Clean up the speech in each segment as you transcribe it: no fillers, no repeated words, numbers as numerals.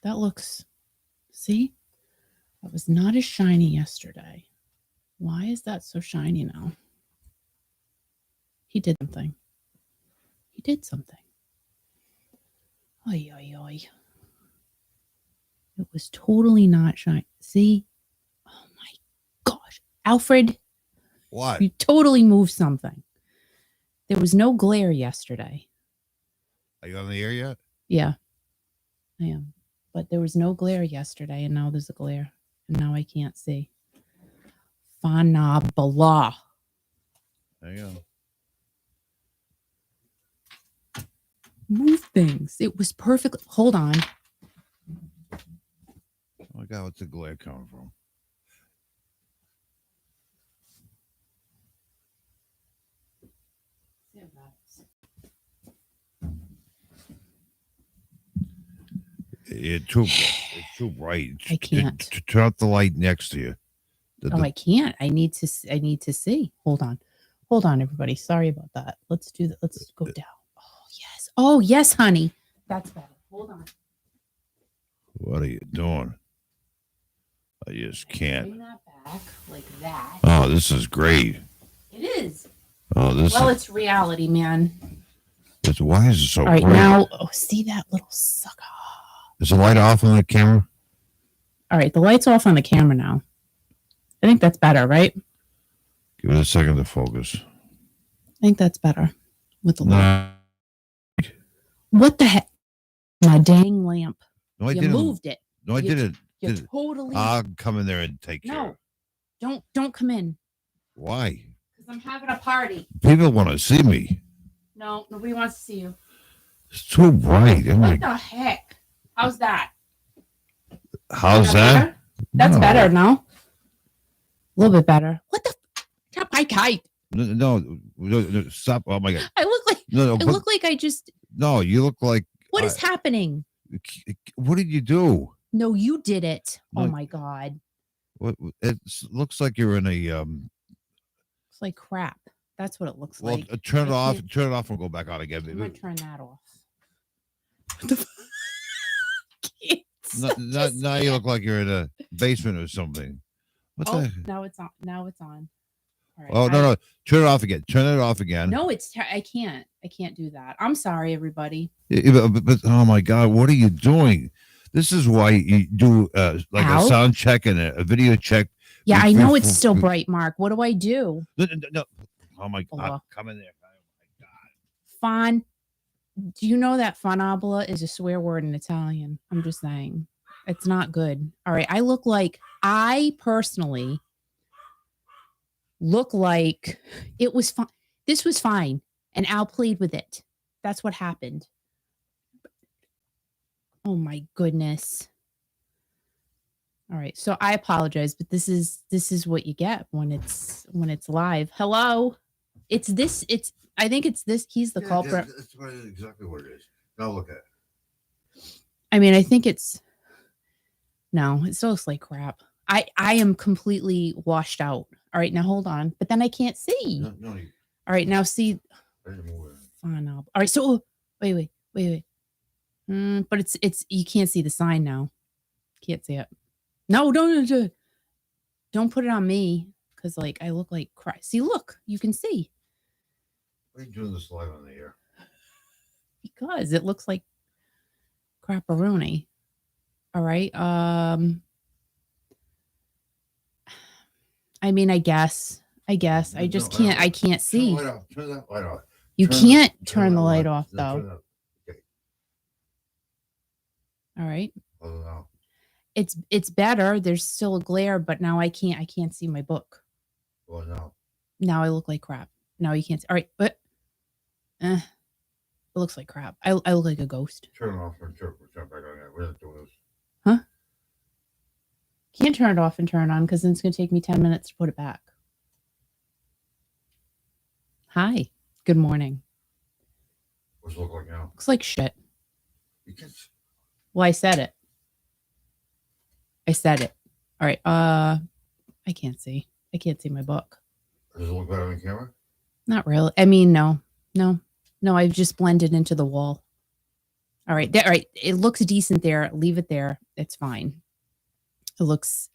That looks, see, that was not as shiny yesterday. Why is that so shiny now? He did something. He did something. Oy, oy, oy. It was totally not shiny. See? Oh my gosh. Alfred. What? You totally moved something. There was no glare yesterday. Are you on the air yet? Yeah, I am. But there was no glare yesterday, and now there's a glare. And now I can't see. Fanabala. There you go. Move things. It was perfect. Hold on. Oh my God, what's the glare coming from? It's too bright. I can't. Turn off the light next to you. I can't. I need to see. Hold on, everybody. Sorry about that. Let's do that. Let's go down. Oh yes, honey. That's better. Hold on. What are you doing? I just can't. Bring that back like that. Oh, this is great. It is. Oh, it's reality, man. Why is it so bright? All bright? right, now, see that little sucker. Is the light off on the camera? All right, the light's off on the camera now. I think that's better, right? Give it a second to focus. I think that's better with the light. What the heck? My dang lamp. No, I you didn't. Moved it. No, I didn't. You totally. I'll come in there and take care. No, don't come in. Why? Because I'm having a party. People want to see me. No, nobody wants to see you. It's too bright. What the heck? How's that? How's that? Better? That's better now. A little bit better. What the? Stop my kite. No, stop. Oh my God. I look like. No, I look like I just. No, you look like. What is happening? What did you do? No, you did it. No, oh my God. What? It looks like you're in a. It's like crap. That's what it looks like. Well, turn it off. Turn it off and go back on again. I'm gonna turn that off. What the now you look like you're in a basement or something. What the? Now it's on. Now it's on. All right, oh no! Turn it off again. Turn it off again. No, I can't. I can't do that. I'm sorry, everybody. But oh my God, what are you doing? This is why you do like a sound check and a video check. Yeah, I know it's still bright, Mark. What do I do? No. Oh my God! Come in there. Oh my God. Fun. Do you know that fanabula is a swear word in Italian? I'm just saying. It's not good. All right. I personally look like it was fine. This was fine. And Al played with it. That's what happened. Oh my goodness. All right. So I apologize, but this is what you get when it's live. Hello. I think it's this. He's the culprit. That's exactly what it is. Now look at it. I mean, I think it's. No, it still looks like crap. I am completely washed out. All right, now hold on. But then I can't see. No, all right, now see. Fine. All right, so wait. But it's you can't see the sign now. Can't see it. No, don't put it on me because like I look like crap. See, look, you can see. Why are you doing this live on the air? Because it looks like crapperoni. All right. I mean, I guess. I just can't. I can't see. Turn that light off. You can't turn the light off, though. Okay. All right. Oh, no. It's better. There's still a glare, but now I can't see my book. Well, no. Now I look like crap. Now you can't see. All right, but it looks like crap. I look like a ghost. Turn it off and turn back on. We're not doing this. Huh? Can't turn it off and turn it on because then it's going to take me 10 minutes to put it back. Hi. Good morning. What's it look like now? Looks like shit. Because... Well, I said it. All right. I can't see. I can't see my book. Does it look better on camera? Not really. I mean, no. I've just blended into the wall. All right. All right. It looks decent there. Leave it there. It's fine. It looks.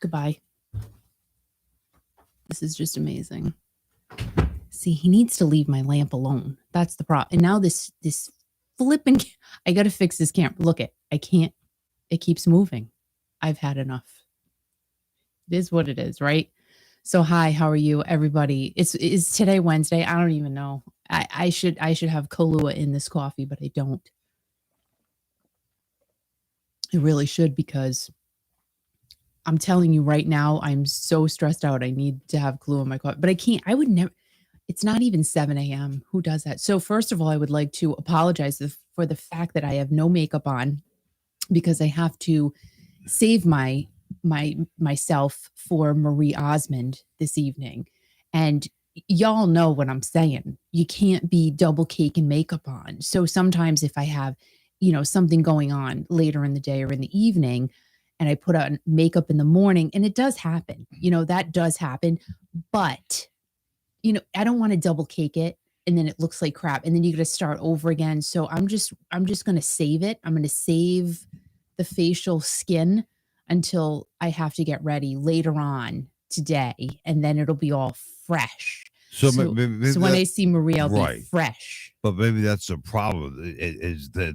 Goodbye. This is just amazing. See, he needs to leave my lamp alone. That's the problem. And now this flipping, I got to fix this camera. Look I can't. It keeps moving. I've had enough. It is what it is, right? So hi, how are you, everybody? Is today Wednesday? I don't even know. I should have Kahlua in this coffee, but I don't. I really should, because I'm telling you right now, I'm so stressed out. I need to have Kahlua in my coffee, but I can't. I would never. It's not even 7 a.m. Who does that? So first of all, I would like to apologize for the fact that I have no makeup on, because I have to save myself for Marie Osmond this evening. And y'all know what I'm saying. You can't be double cake and makeup on. So sometimes if I have, something going on later in the day or in the evening, and I put on makeup in the morning, and it does happen, that does happen. But, I don't want to double cake it and then it looks like crap. And then you got to start over again. So I'm just going to save it. I'm going to save the facial skin until I have to get ready later on today, and then it'll be all fresh. So when I see Marie, I'll be fresh. But maybe that's the problem, is that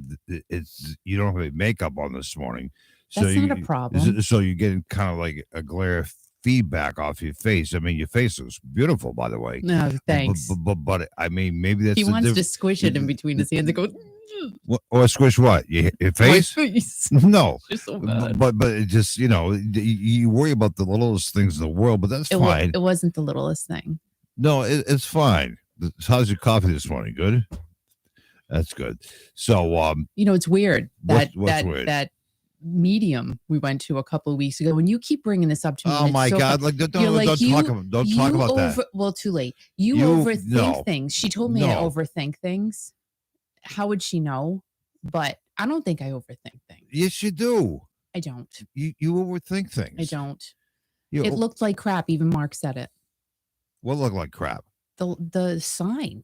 you don't have any makeup on this morning. That's not a problem. So you're getting kind of like a glare of feedback off your face. I mean, your face looks beautiful, by the way. No, thanks. But I mean, maybe that's he wants to squish it in between his hands and go. Or squish what? Your face? My face. No. It's so bad. But it just, you worry about the littlest things in the world, but that's fine. It wasn't the littlest thing. No, it's fine. How's your coffee this morning? Good? That's good. So, it's weird what's weird? that medium we went to a couple of weeks ago, and you keep bringing this up to me. Oh my God! Like, don't talk about that. Well, too late. You overthink things. She told me I overthink things. How would she know? But I don't think I overthink things. Yes, you do. I don't. You overthink things. I don't. It looked like crap. Even Mark said it. What looked like crap? The sign.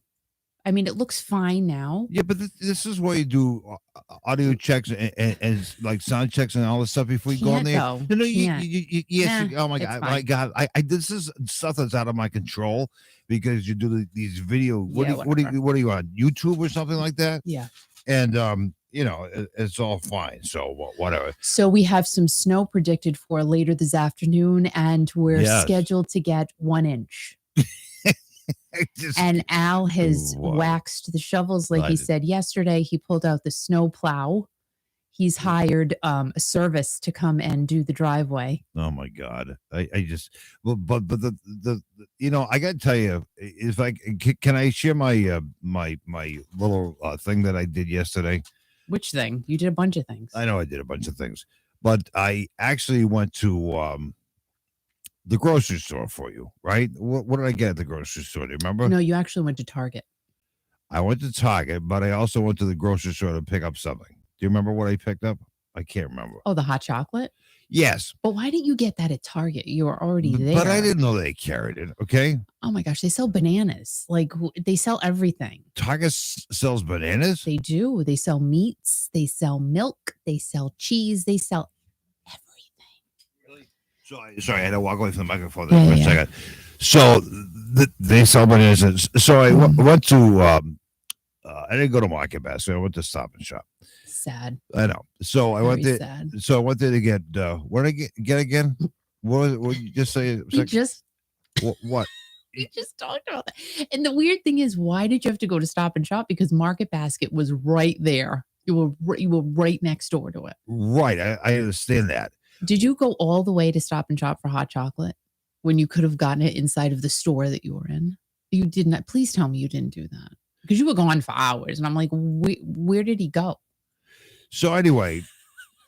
I mean, it looks fine now. Yeah, but this is why you do audio checks and like sound checks and all this stuff before you go in there. Though. Yes. Oh my God! I this is stuff that's out of my control, because you do these video. What are you on YouTube or something like that? Yeah. And it's all fine. So whatever. So we have some snow predicted for later this afternoon, and we're scheduled to get 1 inch. And Al has waxed the shovels, like he said yesterday. He pulled out the snow plow. He's hired a service to come and do the driveway. Oh my God! I just but the I got to tell you, if I can I share my my little thing that I did yesterday. Which thing? You did a bunch of things. I know I did a bunch of things, but I actually went to the grocery store for you, right? What did I get at the grocery store? Do you remember? No, you actually went to Target. I went to Target, but I also went to the grocery store to pick up something. Do you remember what I picked up? I can't remember. Oh, the hot chocolate? Yes. But why didn't you get that at Target? You were already there. But I didn't know they carried it, okay? Oh my gosh, they sell bananas. Like, they sell everything. Target sells bananas? They do. They sell meats. They sell milk. They sell cheese. They sell Sorry, I had to walk away from the microphone there for a second. So they sell bananas. So I went to, I didn't go to Market Basket. I went to Stop and Shop. Sad. I know. So I went there. Sad. So I went there to get, what did I get again? What you just say? What? We just talked about that. And the weird thing is, why did you have to go to Stop and Shop? Because Market Basket was right there. You were right next door to it. Right. I understand that. Did you go all the way to Stop and Shop for hot chocolate when you could have gotten it inside of the store that you were in? You did not. Please tell me you didn't do that, because you were gone for hours. And I'm like, where did he go? So anyway,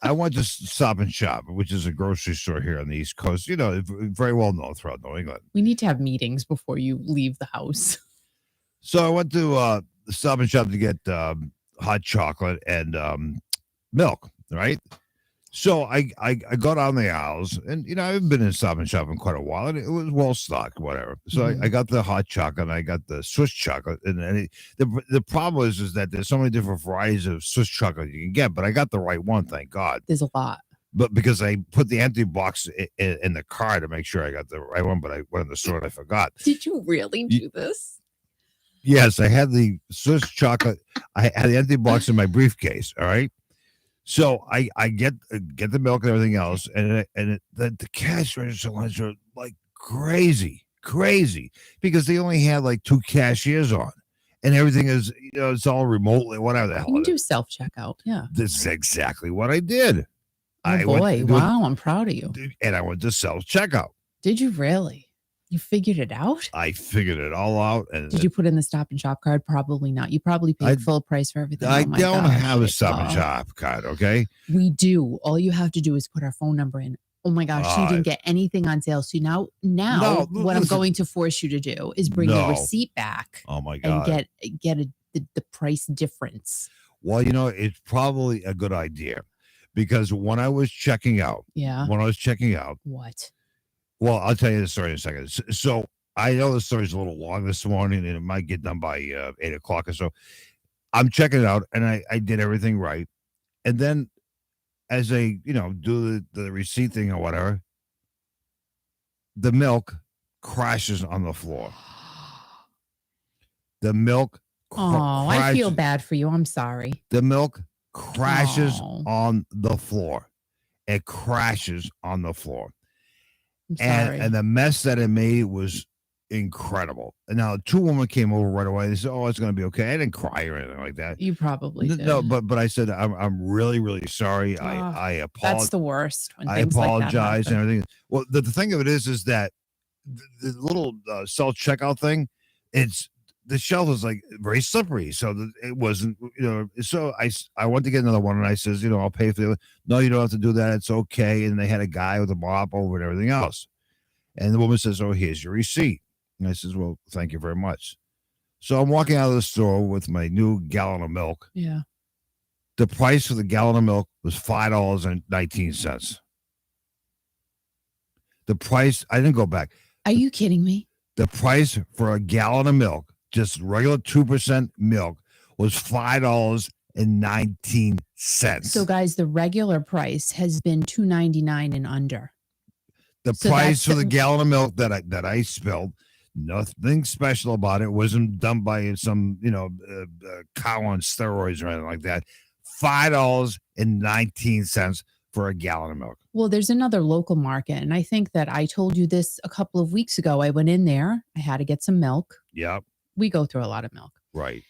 I went to Stop and Shop, which is a grocery store here on the East Coast, very well known throughout New England. We need to have meetings before you leave the house. So I went to Stop and Shop to get hot chocolate and milk, right? So I go down the aisles, and I haven't been in Stop and Shop in quite a while, and it was well stocked, whatever. So I got the hot chocolate, and I got the Swiss chocolate, and the problem is that there's so many different varieties of Swiss chocolate you can get, but I got the right one, thank God. There's a lot. But because I put the empty box in the car to make sure I got the right one, but I went in the store and I forgot. Did you really do this? Yes, I had the Swiss chocolate. I had the empty box in my briefcase. All right. So I get the milk and everything else, and the cash register lines are like crazy, because they only had like 2 cashiers on, and everything is it's all remotely, whatever the hell. You can do self checkout. Yeah, this is exactly what I did. Oh boy! Wow, I'm proud of you. And I went to self checkout. Did you really? You figured it out? I figured it all out. And did you put in the Stop and Shop card? Probably not. You probably paid full price for everything. I don't have a Stop and Shop card, okay? We do. All you have to do is put our phone number in. Oh my gosh, you didn't get anything on sale. So now what I'm going to force you to do is bring the receipt back. Oh my God. And get the price difference. Well, it's probably a good idea, because when I was checking out. What? Well, I'll tell you the story in a second. So I know the story's a little long this morning, and it might get done by 8 o'clock or so. I'm checking it out, and I did everything right. And then as I, do the receipt thing or whatever, the milk crashes on the floor. The milk I feel bad for you. I'm sorry. The milk crashes on the floor. It crashes on the floor. And the mess that it made was incredible. And now 2 women came over right away. They said, "Oh, it's going to be okay." I didn't cry or anything like that. You probably did. No, but I said, "I'm really, really sorry. I apologize." That's the worst. When I apologize and everything. Well, the thing of it is that the little self checkout thing, the shelf is like very slippery, so it wasn't. So I went to get another one, and I says, "I'll pay for it." "No, you don't have to do that. It's okay." And they had a guy with a mop over and everything else. And the woman says, "Oh, here's your receipt." And I says, "Well, thank you very much." So I'm walking out of the store with my new gallon of milk. Yeah. The price for the gallon of milk was $5.19. The price, I didn't go back. Are you kidding me? The price for a gallon of milk, just regular 2% milk, was $5.19. So, guys, the regular price has been $2.99 and under. The price for the gallon of milk that I spilled, nothing special about it. It wasn't done by some cow on steroids or anything like that. $5.19 for a gallon of milk. Well, there's another local market, and I think that I told you this a couple of weeks ago. I went in there. I had to get some milk. Yep. We go through a lot of milk. Right.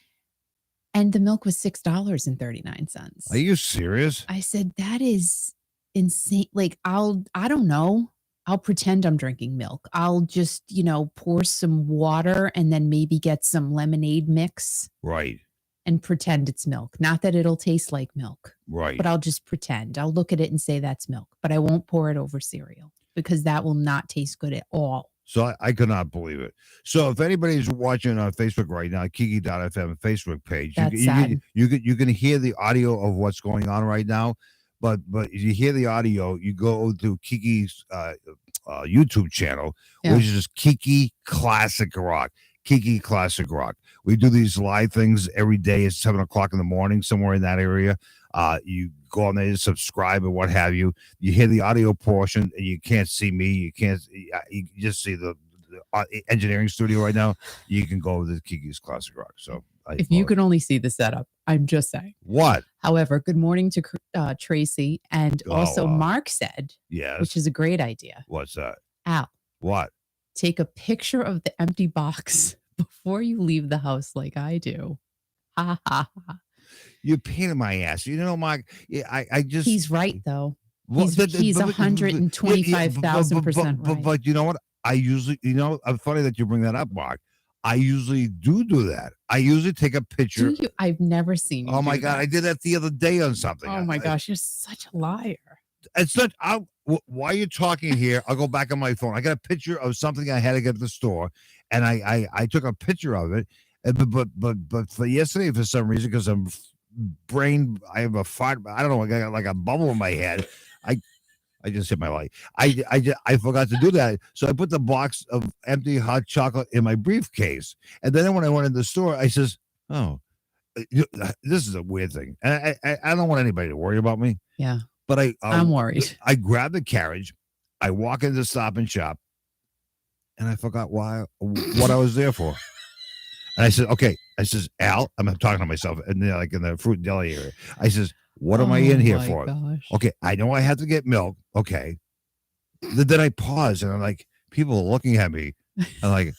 And the milk was $6.39. Are you serious? I said, that is insane. Like, I don't know. I'll pretend I'm drinking milk. I'll just, pour some water and then maybe get some lemonade mix. Right. And pretend it's milk. Not that it'll taste like milk. Right. But I'll just pretend. I'll look at it and say that's milk. But I won't pour it over cereal because that will not taste good at all. So I could not believe it. So if anybody's watching on Facebook right now, Kiki.fm Facebook page, you can hear the audio of what's going on right now. But if you hear the audio, you go to Kiki's YouTube channel, which is Kiki Classic Rock. Kiki Classic Rock. We do these live things every day at 7 o'clock in the morning, somewhere in that area. You go on there, subscribe and what have you. You hear the audio portion, and you can't see me. You just see the engineering studio right now. You can go to Kiki's Classic Rock. So if you could only see the setup, I'm just saying. What? However, good morning to Tracy, and also Mark said, yes, which is a great idea. What's that? Al. What? Take a picture of the empty box before you leave the house like I do. Ha ha ha. You're pain in my ass. Mark, I just... He's right, though. He's 125,000% right. But you know what? I usually, I'm funny that you bring that up, Mark. I usually do that. I usually take a picture. Do you? I've never seen you. Oh, my God. I did that the other day on something. Oh, my gosh. You're such a liar. It's not... While you're talking here, I'll go back on my phone. I got a picture of something I had to get at the store, and I took a picture of it. But for yesterday, for some reason, because I have a fart, I don't know, I got like a bubble in my head. I just hit my light. I forgot to do that. So I put the box of empty hot chocolate in my briefcase. And then when I went in the store, I says, oh, this is a weird thing. And I don't want anybody to worry about me. Yeah. But I'm worried. I grabbed the carriage. I walk into Stop and Shop. And I forgot what I was there for. And I said, okay. I says, Al, I'm talking to myself in the fruit and deli area. I says, what am I in here for? Gosh. Okay, I know I have to get milk. Okay. Then I pause and I'm like, people are looking at me. I'm like,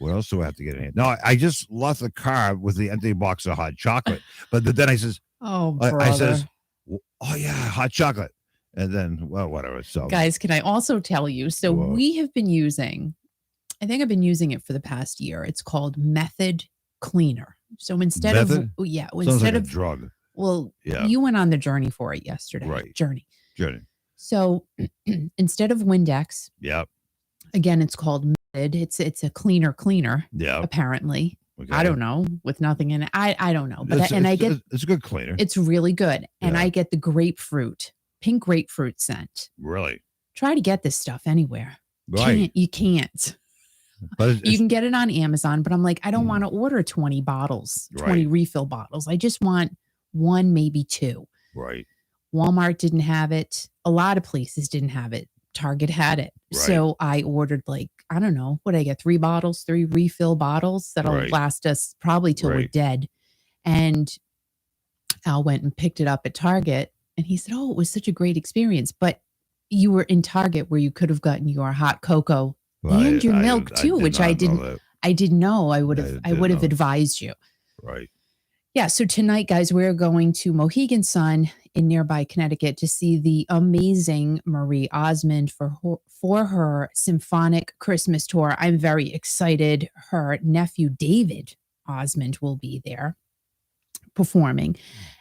what else do I have to get in here? No, I just left the car with the empty box of hot chocolate. But then I says, I says, oh yeah, hot chocolate. And then, well, whatever. So guys, can I also tell you? So we have been using, I think I've been using it for the past year. It's called Method Cleaner. So instead of a drug. Well, you went on the journey for it yesterday. Right. Journey. So instead of Windex, again, it's called Method. It's a cleaner. Apparently. Okay. I don't know, with nothing in it. I don't know. But it's a good cleaner. It's really good. And I get the pink grapefruit scent. Really? Try to get this stuff anywhere. Right. You can't. But you can get it on Amazon, but I'm like, I don't want to order 20 bottles, 20 refill bottles. I just want one, maybe two. Right. Walmart didn't have it. A lot of places didn't have it. Target had it. Right. So I ordered I don't know, what did I get? 3 refill bottles that'll last us probably till we're dead. And Al went and picked it up at Target and he said, oh, it was such a great experience. But you were in Target where you could have gotten your hot cocoa and your milk too, which I didn't know. I would have advised you. Right. Yeah. So tonight, guys, we're going to Mohegan Sun in nearby Connecticut to see the amazing Marie Osmond for her symphonic Christmas tour. I'm very excited. Her nephew, David Osmond, will be there performing.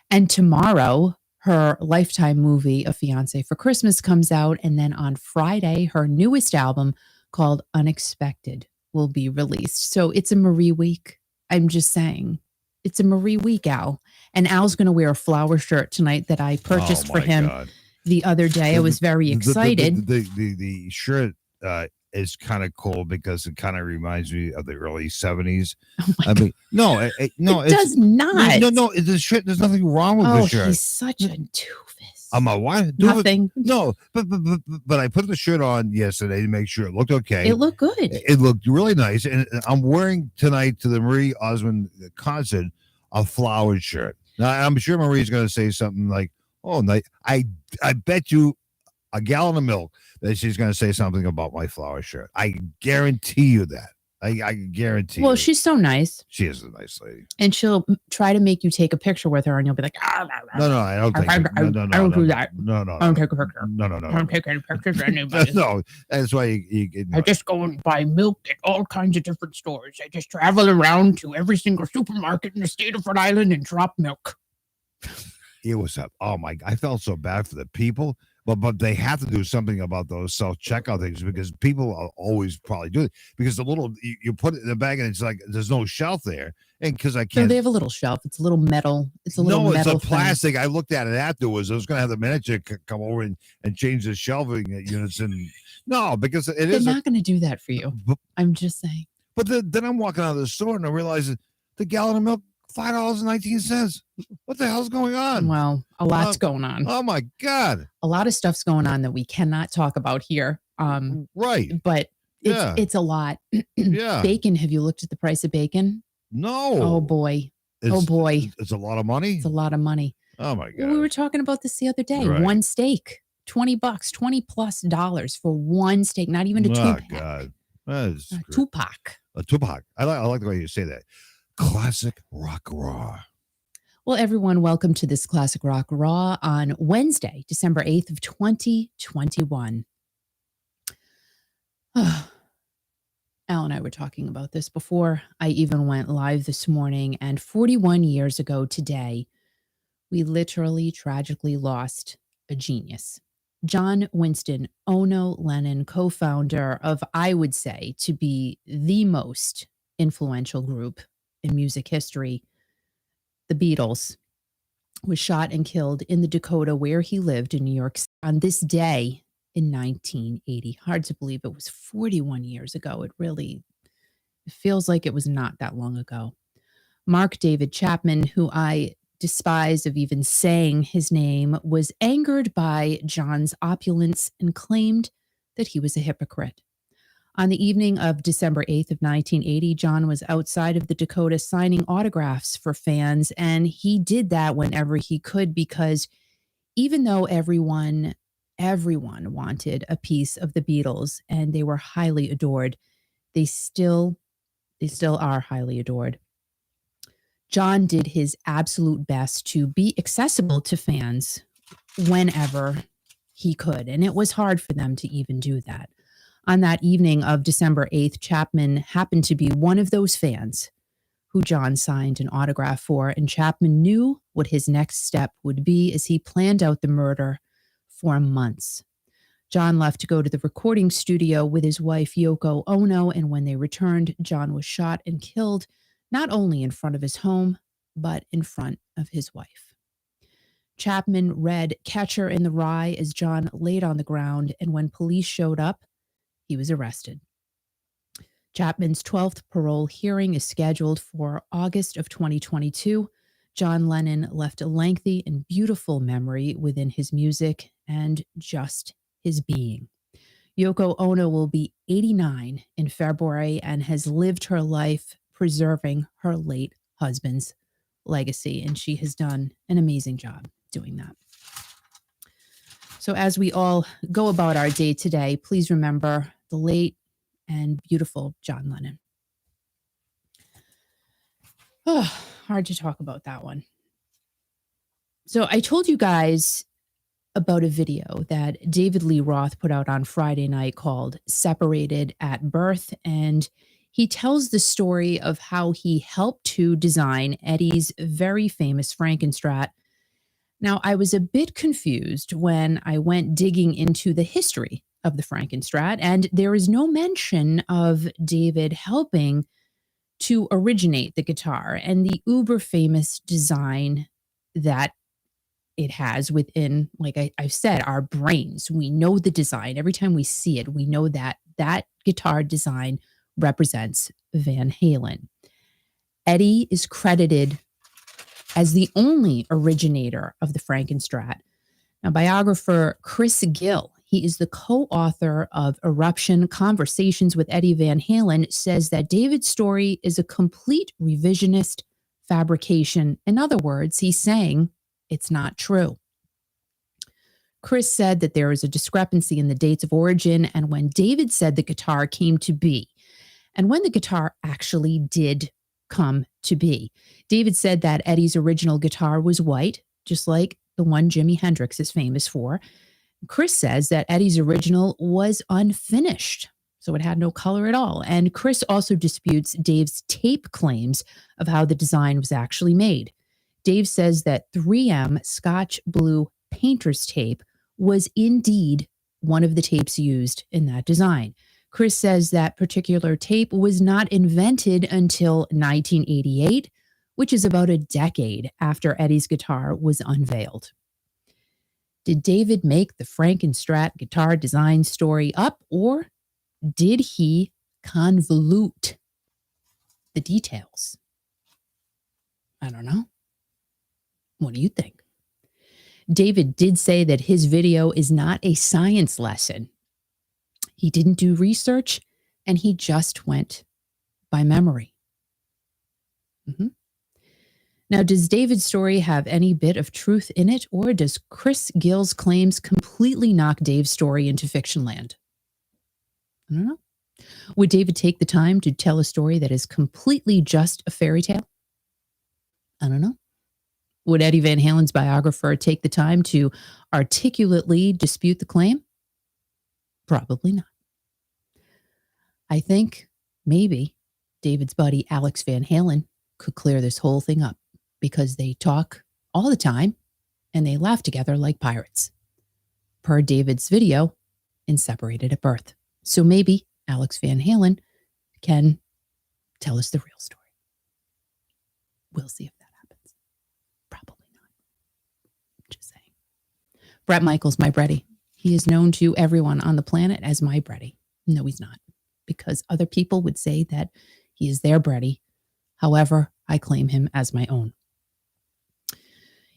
And tomorrow, her Lifetime movie, A Fiancé for Christmas, comes out. And then on Friday, her newest album called Unexpected will be released. So it's a Marie week. I'm just saying. It's a Marie week, Al. And Al's going to wear a flower shirt tonight that I purchased for him the other day. I was very excited. The shirt is kind of cool because it kind of reminds me of the early 70s. Oh I mean, no, it does not. No, the shirt. There's nothing wrong with the shirt. He's such a doofus. I'm a what? Nothing. No, but I put the shirt on yesterday to make sure it looked okay. It looked good. It looked really nice, and I'm wearing tonight to the Marie Osmond concert a flowered shirt. Now I'm sure Marie's going to say something like, "Oh, I bet you a gallon of milk that she's going to say something about my flower shirt. I guarantee you that. I guarantee. Well, she's so nice. She is a nice lady, and she'll try to make you take a picture with her, and you'll be like, no, I don't think. I don't do that. No, I don't take a picture. No. I don't take any pictures of anybody. No, that's why I just go and buy milk at all kinds of different stores. I just travel around to every single supermarket in the state of Rhode Island and drop milk. It was I felt so bad for the people. But they have to do something about those self-checkout things because people are always probably do it because the little you put it in the bag and it's like there's no shelf there and because I can't. No, they have a little shelf. It's a little metal. It's a little metal. No, it's a plastic. I looked at it afterwards. I was going to have the manager come over and change the shelving units and no because they're not going to do that for you. I'm just saying. But then I'm walking out of the store and I realize the gallon of milk. $5.19. What the hell's going on? Well, a lot's going on. Oh my God. A lot of stuff's going on that we cannot talk about here. Right. But it's a lot. Yeah. Bacon. Have you looked at the price of bacon? No. Oh boy. It's a lot of money. It's a lot of money. Oh my God. Well, we were talking about this the other day. Right. One steak, $20, $20+ for one steak, not even a two-pack. Oh God. That is a two-pack. A two-pack. I like the way you say that. Classic Rock Raw. Well, everyone, welcome to this Classic Rock Raw on Wednesday, December 8th of 2021. Al and I were talking about this before I even went live this morning, and 41 years ago today, we literally tragically lost a genius. John Winston Ono Lennon, co-founder of, I would say, to be the most influential group in music history, the Beatles. was shot and killed in the Dakota where he lived in New York City on this day in 1980. Hard to believe it was 41 years ago. It feels like it was not that long ago. Mark David Chapman, who I despise of even saying his name, was angered by John's opulence and claimed that he was a hypocrite. On the evening of December 8th of 1980, John was outside of the Dakota signing autographs for fans, and he did that whenever he could because even though everyone wanted a piece of the Beatles and they were highly adored, they still are highly adored. John did his absolute best to be accessible to fans whenever he could, and it was hard for them to even do that. On that evening of December 8th, Chapman happened to be one of those fans who John signed an autograph for, and Chapman knew what his next step would be as he planned out the murder for months. John left to go to the recording studio with his wife, Yoko Ono, and when they returned, John was shot and killed not only in front of his home, but in front of his wife. Chapman read Catcher in the Rye as John laid on the ground, and when police showed up, he was arrested. Chapman's 12th parole hearing is scheduled for August of 2022. John Lennon left a lengthy and beautiful memory within his music and just his being. Yoko Ono will be 89 in February and has lived her life preserving her late husband's legacy, and she has done an amazing job doing that. So as we all go about our day today, please remember the late and beautiful John Lennon. Oh, hard to talk about that one. So I told you guys about a video that David Lee Roth put out on Friday night called Separated at Birth, and he tells the story of how he helped to design Eddie's very famous Frankenstrat. Now, I was a bit confused when I went digging into the history of the Frankenstrat, and there is no mention of David helping to originate the guitar and the uber famous design that it has within, like I've said, our brains. We know the design. Every time we see it, we know that that guitar design represents Van Halen. Eddie is credited as the only originator of the Frankenstrat. Now, biographer Chris Gill, he is the co-author of Eruption: Conversations with Eddie Van Halen, says that David's story is a complete revisionist fabrication. In other words, he's saying it's not true. Chris said that there is a discrepancy in the dates of origin and when David said the guitar came to be, and when the guitar actually did come to be. David said that Eddie's original guitar was white, just like the one Jimi Hendrix is famous for. Chris says that Eddie's original was unfinished, so it had no color at all. And Chris also disputes Dave's tape claims of how the design was actually made. Dave says that 3M Scotch Blue painter's tape was indeed one of the tapes used in that design. Chris says that particular tape was not invented until 1988, which is about a decade after Eddie's guitar was unveiled. Did David make the Frankenstrat guitar design story up, or did he convolute the details? I don't know. What do you think? David did say that his video is not a science lesson. He didn't do research, and he just went by memory. Now, does David's story have any bit of truth in it, or does Chris Gill's claims completely knock Dave's story into fiction land? I don't know. Would David take the time to tell a story that is completely just a fairy tale? I don't know. Would Eddie Van Halen's biographer take the time to articulately dispute the claim? Probably not. I think maybe David's buddy Alex Van Halen could clear this whole thing up because they talk all the time and they laugh together like pirates, per David's video in Separated at Birth. So maybe Alex Van Halen can tell us the real story. We'll see if that happens. Probably not. Bret Michaels, my Bretty. He is known to everyone on the planet as my Bretty. No, he's not, because other people would say that he is their Bretty. However, I claim him as my own.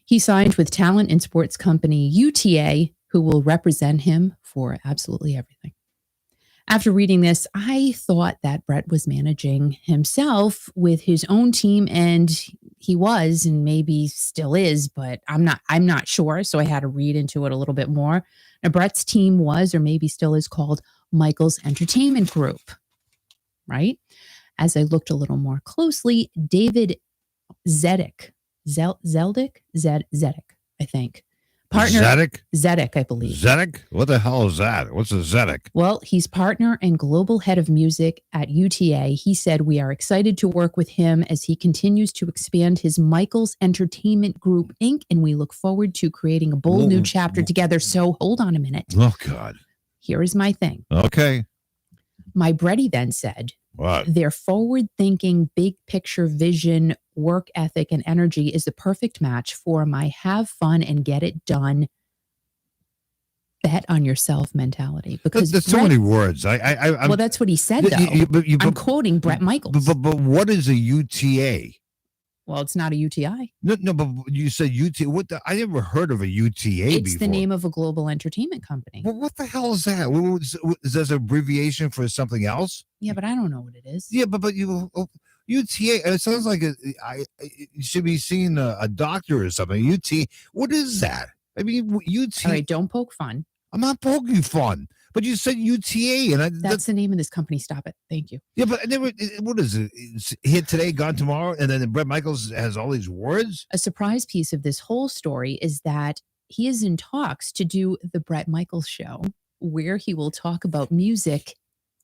He signed with talent and sports company UTA, who will represent him for absolutely everything. After reading this, I thought that Bret was managing himself with his own team, and he was, and maybe still is, but I'm not sure. So I had to read into it a little bit more. Now, Bret's team was, or maybe still is, called Michaels Entertainment Group, right? As I looked a little more closely, David Zedek, I think. Partner Zedek, I believe. Zedek? What the hell is that? What's a Zedek? Well, he's partner and global head of music at UTA. He said, we are excited to work with him as he continues to expand his Michaels Entertainment Group, Inc., and we look forward to creating a bold new chapter together. So hold on a minute. Oh, God. Here is my thing. Okay. My Bretty then said, what? Their forward-thinking, big-picture vision, work ethic, and energy is the perfect match for my have fun and get it done, bet on yourself mentality. Because there's so many words. Well, that's what he said, though. I'm quoting Bret Michaels. But what is a UTA? Well, it's not a UTI. No, but you said UTA. I never heard of a UTA before. It's the name of a global entertainment company. Well, what the hell is that? Is that an abbreviation for something else? Yeah, but I don't know what it is. Yeah, but UTA. It sounds like you should be seeing a doctor or something. UTA. What is that? I mean, UTA. All right, don't poke fun. I'm not poking fun. But you said UTA, and that's the name of this company. Stop it. Thank you. Yeah, but what is it? It's here today, gone tomorrow, and then Bret Michaels has all these words? A surprise piece of this whole story is that he is in talks to do the Bret Michaels show, where he will talk about music.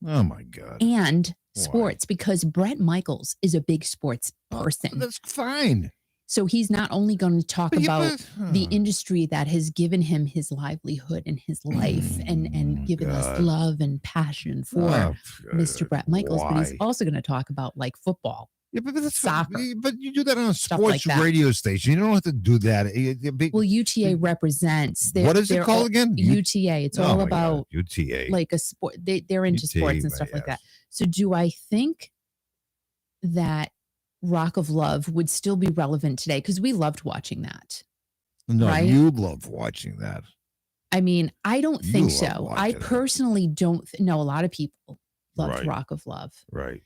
Oh, my God. And sports, because Bret Michaels is a big sports person. That's fine. So he's not only going to talk about the industry that has given him his livelihood and his life and given us love and passion for Mr. Bret Michaels, but he's also going to talk about like football. Yeah, but that's soccer. But you do that on a sports radio station. You don't have to do that. Well, UTA represents. What is it called again? UTA. It's all about UTA. Like a sport. They're into sports and stuff like that. So do I think that Rock of Love would still be relevant today? Because we loved watching that. No, right? You love watching that. I mean, I don't think so. I personally don't know. A lot of people loved Rock of Love. Right.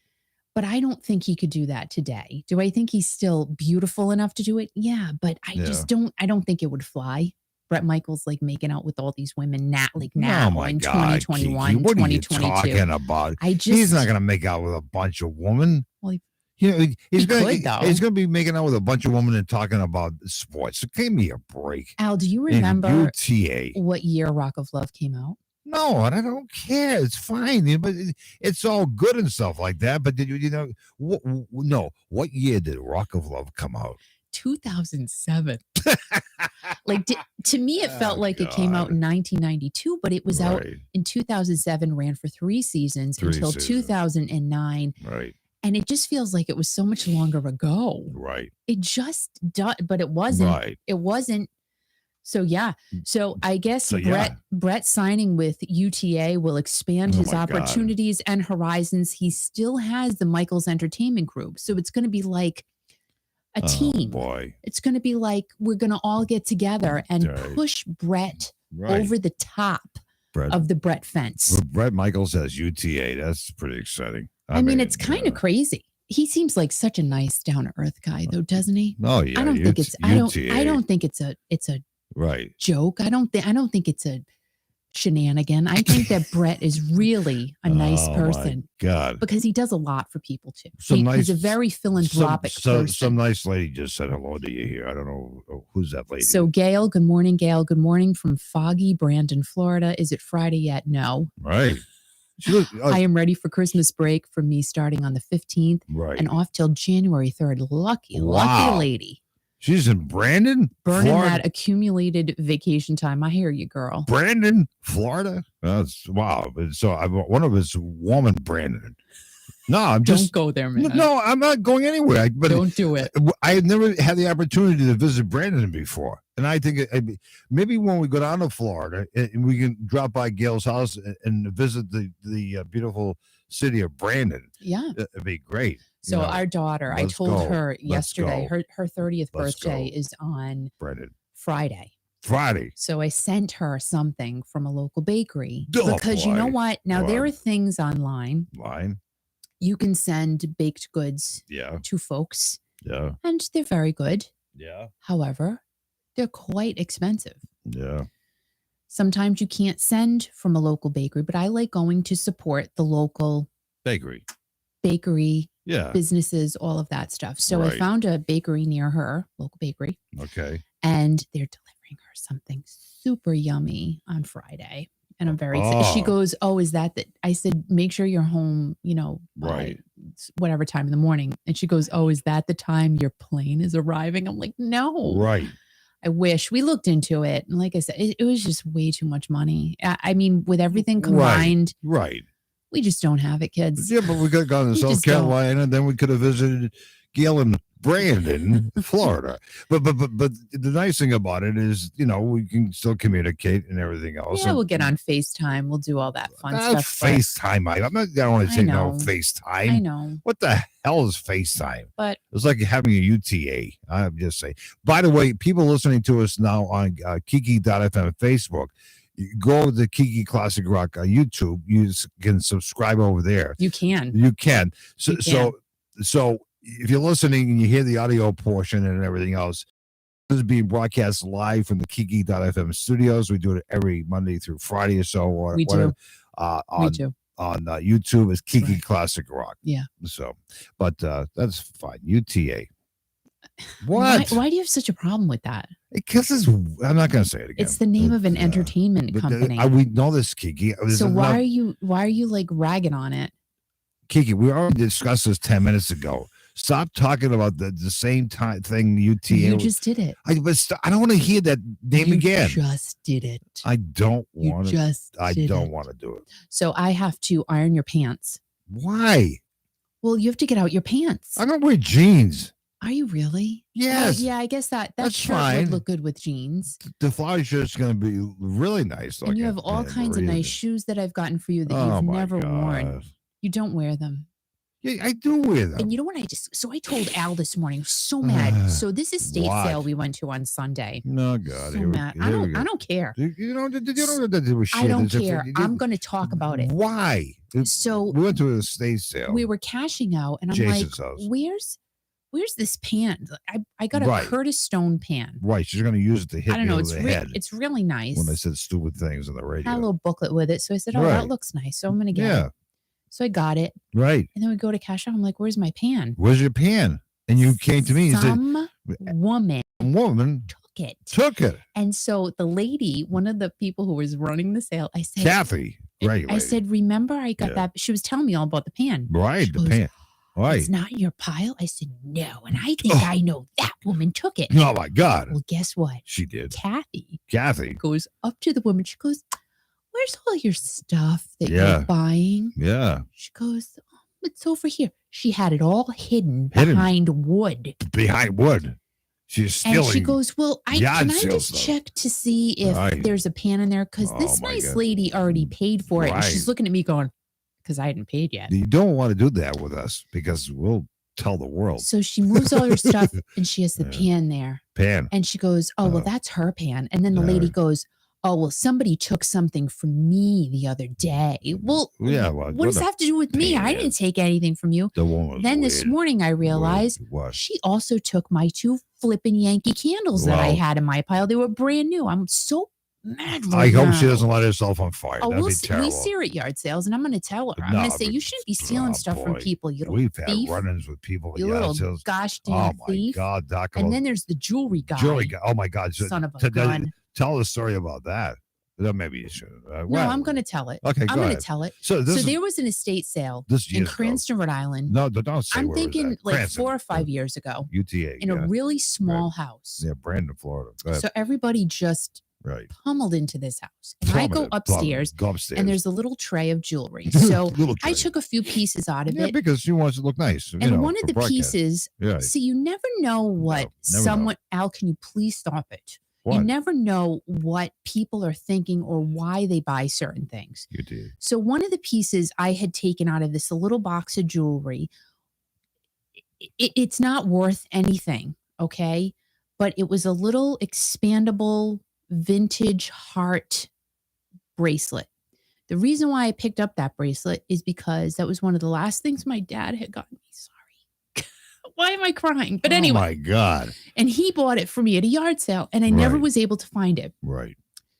But I don't think he could do that today. Do I think he's still beautiful enough to do it? Yeah, but I just don't. I don't think it would fly. Bret Michaels like making out with all these women now in 2021, Kiki, what 2022. Are you talking about? He's not going to make out with a bunch of women. Well, he's going to be making out with a bunch of women and talking about sports. So give me a break. Al, do you remember UTA. what year Rock of Love came out? No, and I don't care. It's fine, but it's all good and stuff like that. But did you know? What year did Rock of Love come out? 2007. Like to me, it felt like it came out in 1992, but it was out in 2007. Ran for 3 seasons until 2009. Right. And it just feels like it was so much longer ago. Right. It just does, but it wasn't. Right. It wasn't. So yeah. So I guess Bret signing with UTA will expand his opportunities and horizons. He still has the Michaels Entertainment Group. So it's going to be like a team. Boy. It's going to be like we're going to all get together and push Bret over the top of the Bret fence. Bret Michaels has UTA. That's pretty exciting. I mean, it's kind of crazy. He seems like such a nice, down to earth guy, though, doesn't he? Oh yeah. I don't think it's. I don't think it's a joke. I don't think it's a shenanigan. I think that Bret is really a nice person. My God. Because he does a lot for people too. He's a very philanthropic person. Some nice lady just said hello to you here. I don't know who's that lady. So Gail, good morning, Gail. Good morning from foggy Brandon, Florida. Is it Friday yet? No. Right. I am ready for Christmas break from me starting on the 15th and off till January 3rd. Lucky lady. She's in Brandon, burning Florida. That accumulated vacation time. I hear you, girl. Brandon, Florida. That's wow. So one of us woman, Brandon. No, I'm Don't just go there, man. no, I'm not going anywhere. But don't do it. I had never had the opportunity to visit Brandon before, and I think maybe when we go down to Florida, we can drop by Gail's house and visit the beautiful city of Brandon. Yeah, it'd be great. So our daughter, I told her yesterday, her 30th birthday is on Brandon. Friday. So I sent her something from a local bakery because you know what? Now there are things online. You can send baked goods to folks. Yeah. And they're very good. Yeah. However, they're quite expensive. Yeah. Sometimes you can't send from a local bakery, but I like going to support the local bakery, businesses, all of that stuff. So I found a bakery near her, local bakery. Okay. And they're delivering her something super yummy on Friday. And I'm very she goes, "Oh, is that?" I said, "Make sure you're home, by whatever time in the morning." And she goes, "Oh, is that the time your plane is arriving?" I'm like, "No." Right. I wish we looked into it. And like I said, it was just way too much money. I mean, with everything combined, we just don't have it, kids. Yeah, but we could have gone to South Carolina, and then we could have visited Gail and Brandon, Florida. But the nice thing about it is, we can still communicate and everything else. Yeah, we'll get on FaceTime. We'll do all that fun stuff. FaceTime. I don't want to say no FaceTime. I know. What the hell is FaceTime? But it's like having a UTA. I'm just saying. By the way, people listening to us now on Kiki.fm Facebook, go to Kiki Classic Rock on YouTube. You can subscribe over there. You can. So if you're listening and you hear the audio portion and everything else, this is being broadcast live from the Kiki.fm studios. We do it every Monday through Friday or so. We do. On YouTube is Kiki Classic Rock. Yeah. So, but that's fine. UTA. What? Why do you have such a problem with that? Because I'm not going to say it again. It's the name of an entertainment company. We know this, Kiki. So why are you like ragging on it? Kiki, we already discussed this 10 minutes ago. Stop talking about the same thing UTA. You just did it. I don't want to hear that name again. You just did it. I don't want to. I don't want to do it. So I have to iron your pants. Why? Well, you have to get out your pants. I don't wear jeans. Are you really? Yes. Yeah, I guess that shirt fine. would look good with jeans. The flower shirt's going to be really nice. And you have all kinds of nice shoes that I've gotten for you that you've never worn. You don't wear them. Yeah, I do wear them. And you know what I told Al this morning, so mad. So this estate sale we went to on Sunday. No, God. So mad. I don't care. You don't have to do with shit. I don't care. I'm going to talk about it. Why? So we went to an estate sale. We were cashing out and I'm Jason's like, house. Where's this pan? I got a Curtis Stone pan. Right. She's going to use it to hit me over the head. It's really nice. When I said stupid things on the radio. I had a little booklet with it. So I said, that looks nice. So I'm going to get it. So I got it. Right. And then we go to cash out. I'm like, where's my pan? Where's your pan? And you came to me and said, woman took it. And so the lady, one of the people who was running the sale, I said, Kathy. Right. I said, remember I got that. She was telling me all about the pan. Right. She goes, pan. Right. It's not in your pile. I said, no. And I think I know that woman took it. Oh my God. Well, guess what? She did. Kathy goes up to the woman. She goes, where's all your stuff that you're buying? Yeah. She goes, it's over here. She had it all hidden behind wood. Behind wood. She's stealing. And she goes, well, can I just check to see if there's a pan in there? Because this nice lady already paid for it. And she's looking at me going, because I hadn't paid yet. You don't want to do that with us because we'll tell the world. So she moves all her stuff and she has the pan there. And she goes, oh, well, that's her pan. And then the lady goes, oh, well, somebody took something from me the other day. Well, what does that have to do with me? I didn't take anything from you. Then this morning I realized she also took my 2 flippin' Yankee candles that I had in my pile. They were brand new. I'm so mad right now. Hope she doesn't light herself on fire. Oh, That'd be terrible. We see her at yard sales, and I'm going to tell her. I'm going to say, you shouldn't be stealing stuff from people, you little thief. We've had run-ins with people at you yard little sales. Gosh damn thief. Oh, my God, Doc. And then there's the jewelry guy. Oh, my God. Son of a gun. Tell the story about that. Maybe you should. No, I'm going to tell it. Okay, I'm going to tell it. So there was an estate sale in Cranston, Rhode Island. No, don't say. I'm thinking like Cranston. 4 or 5 years ago. UTA. In a really small house. Yeah, Brandon, Florida. So everybody just Right. Pummeled into this house. And I go upstairs, Go upstairs. and there's a little tray of jewelry. So Little tray. I took a few pieces out of Yeah, it. because she wants to look nice. And one of the broadcast. pieces, see, you never know what someone, Al, can you please stop it? What? You never know what people are thinking or why they buy certain things. You did. So one of the pieces I had taken out of this, a little box of jewelry, it's not worth anything, okay? But it was a little expandable vintage heart bracelet. The reason why I picked up that bracelet is because that was one of the last things my dad had gotten me. Sorry. Why am I crying? But anyway. Oh, my God. And he bought it for me at a yard sale, and I never was able to find it. Right.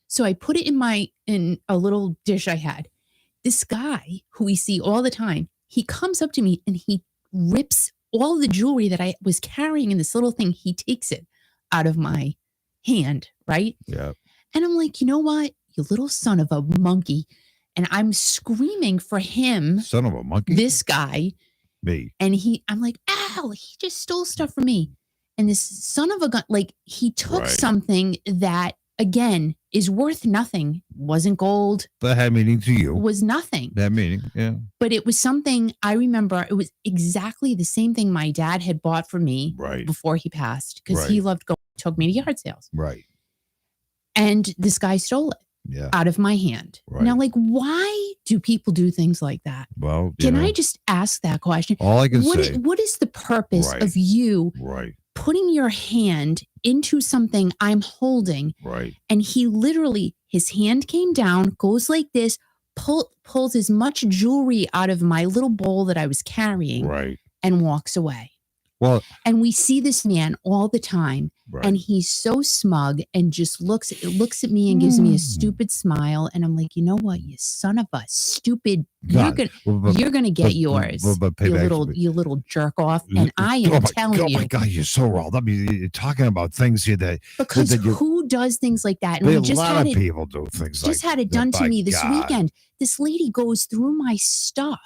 So I put it in a little dish I had. This guy who we see all the time, he comes up to me and he rips all the jewelry that I was carrying in this little thing. He takes it out of my hand, right? Yeah. And I'm like, you know what? You little son of a monkey. And I'm screaming for him. Son of a monkey? This guy. Me. And I'm like, Al, he just stole stuff from me. And this son of a gun, like, he took something that, again, is worth nothing. Wasn't gold. That had meaning to you. Was nothing. That meaning, yeah. But it was something I remember. It was exactly the same thing my dad had bought for me before he passed, because he loved going, took me to yard sales. Right. And this guy stole it out of my hand. Right. Now, like, why do people do things like that? Well, can I just ask that question? All I can say. What is the purpose of you putting your hand into something I'm holding? Right. And he literally, his hand came down, goes like this, pulls as much jewelry out of my little bowl that I was carrying, and walks away. Well, and we see this man all the time, and he's so smug and just looks at me and gives me a stupid smile. And I'm like, you know what, you son of a stupid, you're gonna get yours, you little jerk off. And I am telling you, oh my God, you're so wrong. I mean, you're talking about things here because who does things like that? And a lot of people do things like that. Just had it done to me this weekend. This lady goes through my stuff.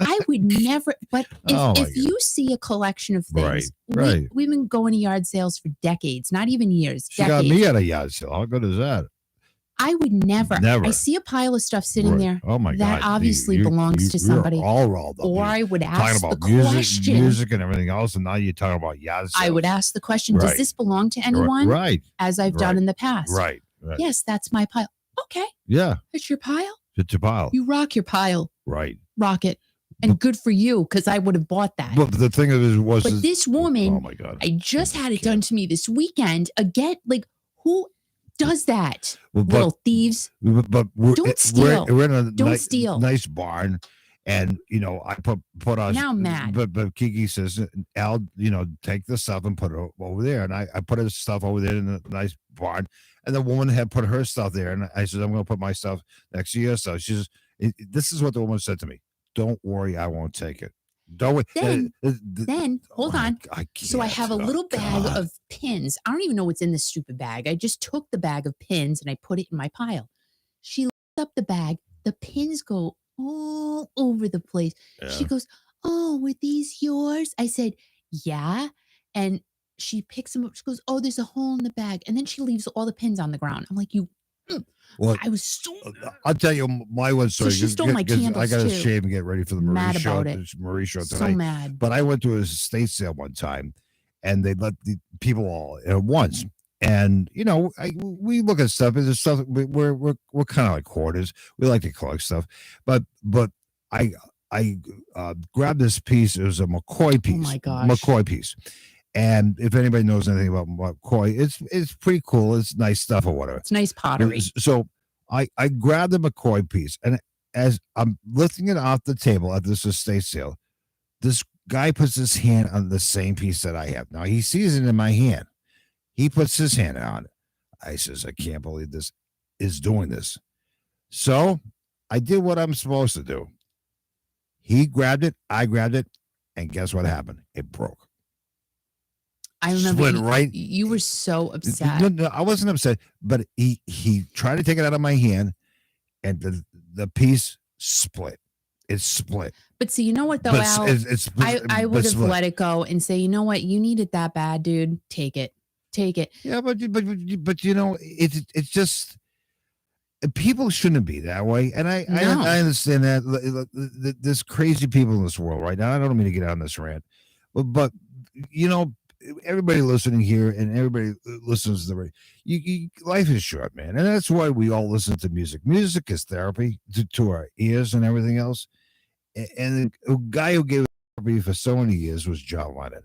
I would never, but if you see a collection of things, we've been going to yard sales for decades, not even years. She got me at a yard sale. How good is that? I would never. I see a pile of stuff sitting there. Oh my God. That obviously belongs to somebody. You're all rolled up. Or I would ask the question. Music and everything else, and now you're talking about yard sales. I would ask the question, does this belong to anyone? Right. As I've done in the past. Right. Yes, that's my pile. Okay. Yeah. It's your pile? It's your pile. You rock your pile. Right. Rock it. And good for you, because I would have bought that. But the thing of it was... But this woman, oh my God. I just had it done to me this weekend. Again, like, who does that? Little thieves. But don't steal. We're in a don't steal. Nice barn. And, I put on... Now I'm mad. But Kiki says, Al, take the stuff and put it over there. And I put his stuff over there in a nice barn. And the woman had put her stuff there. And I said, I'm going to put my stuff next to your stuff. She says, this is what the woman said to me. Don't worry, I won't take it. Don't worry. Then hold on. So I have a little bag of pins. I don't even know what's in this stupid bag. I just took the bag of pins and I put it in my pile. She lifts up the bag. The pins go all over the place. Yeah. She goes, oh, were these yours? I said, yeah. And she picks them up. She goes, oh, there's a hole in the bag. And then she leaves all the pins on the ground. I'm like, well, I was so... I'll tell you my one story. So she stole my candles I got to too. shave and get ready for the Marie show. Marie show tonight. So mad. But I went to a estate sale one time, and they let the people all at once. And we look at stuff. There's stuff. We're kind of like hoarders. We like to collect stuff. But I grabbed this piece. It was a McCoy piece. Oh my gosh. McCoy piece. And if anybody knows anything about McCoy, it's pretty cool. It's nice stuff or whatever. It's nice pottery. So I grabbed the McCoy piece, and as I'm lifting it off the table at this estate sale, this guy puts his hand on the same piece that I have. Now he sees it in my hand. He puts his hand on it. I says, I can't believe this is doing this. So I did what I'm supposed to do. He grabbed it, I grabbed it, and guess what happened? It broke. I remember you were so upset. No, I wasn't upset, but he tried to take it out of my hand, and the piece split. It split. But see, you know what though, Al? I would have let it go and say, you know what, you need it that bad, dude. Take it. take it. Yeah, but you know, it's just people shouldn't be that way, and I No. understand that there's crazy people in this world right now. I don't mean to get on this rant, but you know, everybody listening here and everybody listens to the radio. Life is short, man, and that's why we all listen to music. Music is therapy to our ears and everything else. And the guy who gave it therapy for so many years was John Lennon.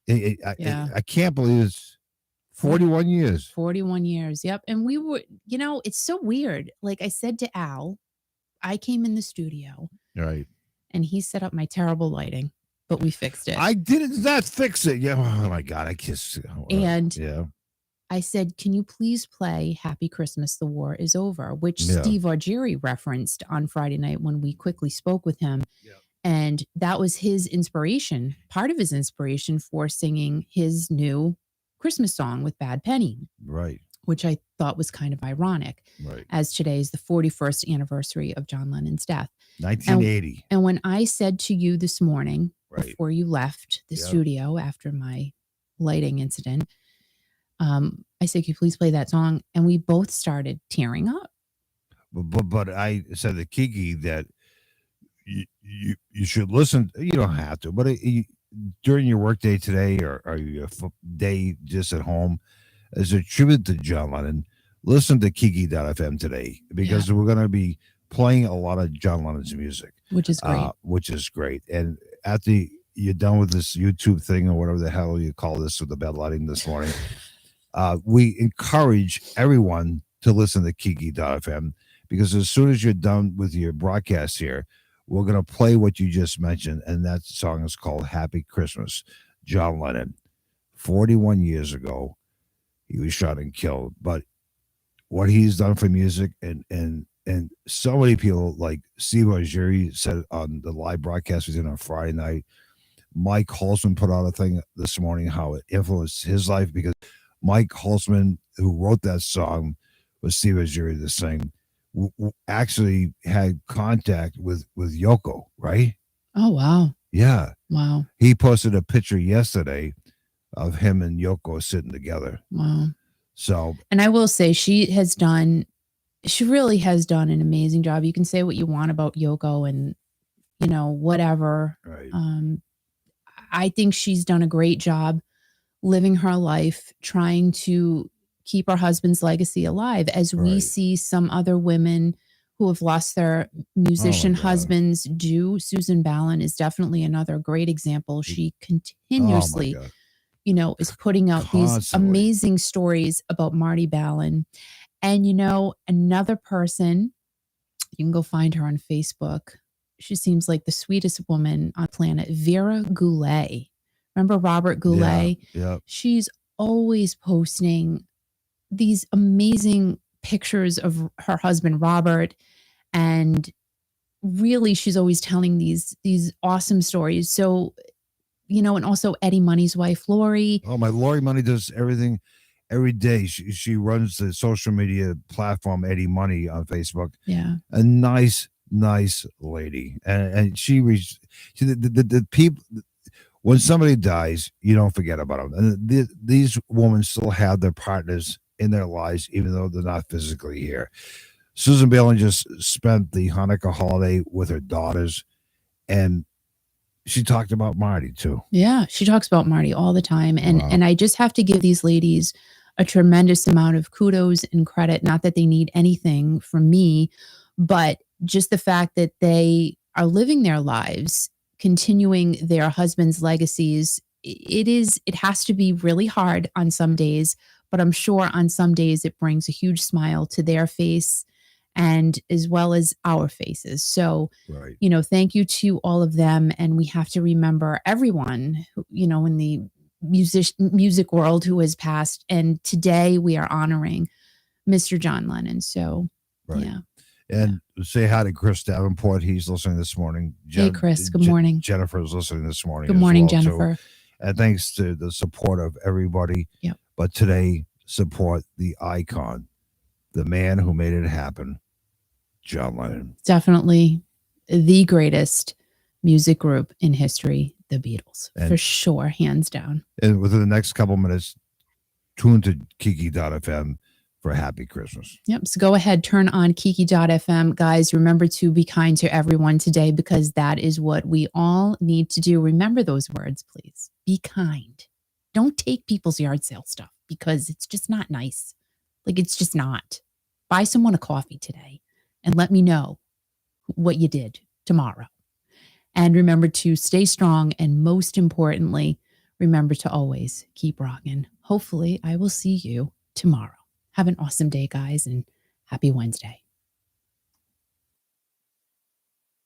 Yeah. I can't believe it's 41 years. 41 years. Yep. And we were, it's so weird. Like I said to Al, I came in the studio Right. and he set up my terrible lighting, but we fixed it. I did not fix it. Yeah. Oh my God. I kissed. And yeah. I said, can you please play Happy Christmas, the War is Over, which Yeah. Steve Argeri referenced on Friday night when we quickly spoke with him. Yeah. And that was his inspiration, part of his inspiration for singing his new Christmas song with Bad Penny. Right. Which I thought was kind of ironic, right, as today is the 41st anniversary of John Lennon's death. 1980. And when I said to you this morning, right, before you left the studio after my lighting incident, I said, "Can you please play that song?" And we both started tearing up. But I said to Kiki that you should listen. You don't have to, but during your work day today or your day just at home, as a tribute to John Lennon, listen to Kiki.fm today because we're going to be playing a lot of John Lennon's music, which is great. And after you're done with this YouTube thing or whatever the hell you call this with the bad lighting this morning, we encourage everyone to listen to Kiki.fm because as soon as you're done with your broadcast here, we're going to play what you just mentioned, and that song is called Happy Christmas, John Lennon. 41 years ago, he was shot and killed. But what he's done for music and so many people like Steve Argeri said on the live broadcast we did on Friday night. Mike Holzman put out a thing this morning how it influenced his life because Mike Holzman, who wrote that song with Steve Argeri to sing, actually had contact with Yoko, right? Oh, wow. Yeah. Wow. He posted a picture yesterday of him and Yoko sitting together. Wow. So, and I will say she really has done an amazing job. You can say what you want about Yoko and, whatever. Right. I think she's done a great job living her life, trying to keep her husband's legacy alive as we see some other women who have lost their musician husbands do. Susan Ballin is definitely another great example. She continuously, is putting out these amazing stories about Marty Ballin. And, another person, you can go find her on Facebook. She seems like the sweetest woman on the planet, Vera Goulet. Remember Robert Goulet? Yeah. She's always posting these amazing pictures of her husband, Robert. And really, she's always telling these awesome stories. So, and also Eddie Money's wife, Lori. Oh, my Lori Money does everything every day. She runs the social media platform Eddie Money on Facebook. Yeah. A nice lady. And the people, when somebody dies, you don't forget about them. And these women still have their partners in their lives, even though they're not physically here. Susan Ballin just spent the Hanukkah holiday with her daughters, and she talked about Marty too. Yeah, she talks about Marty all the time. And I just have to give these ladies a tremendous amount of kudos and credit. Not that they need anything from me, but just the fact that they are living their lives, continuing their husbands' legacies. It has to be really hard on some days, but I'm sure on some days it brings a huge smile to their face and as well as our faces. So, thank you to all of them. And we have to remember everyone, in the music world who has passed. And today we are honoring Mr. John Lennon. So, yeah. And say hi to Chris Davenport. He's listening this morning. Hey, Chris. Good morning. Jennifer's listening this morning. Good morning, Jennifer. Too. And thanks to the support of everybody. Yep. But today, support the icon, the man who made it happen, John Lennon. Definitely the greatest music group in history, the Beatles, for sure, hands down. And within the next couple minutes, tune to Kiki.fm for a happy Christmas. Yep. So go ahead, turn on Kiki.fm. Guys, remember to be kind to everyone today because that is what we all need to do. Remember those words, please. Be kind. Don't take people's yard sale stuff because it's just not nice. Like, it's just not. Buy someone a coffee today and let me know what you did tomorrow. And remember to stay strong. And most importantly, remember to always keep rocking. Hopefully, I will see you tomorrow. Have an awesome day, guys, and happy Wednesday.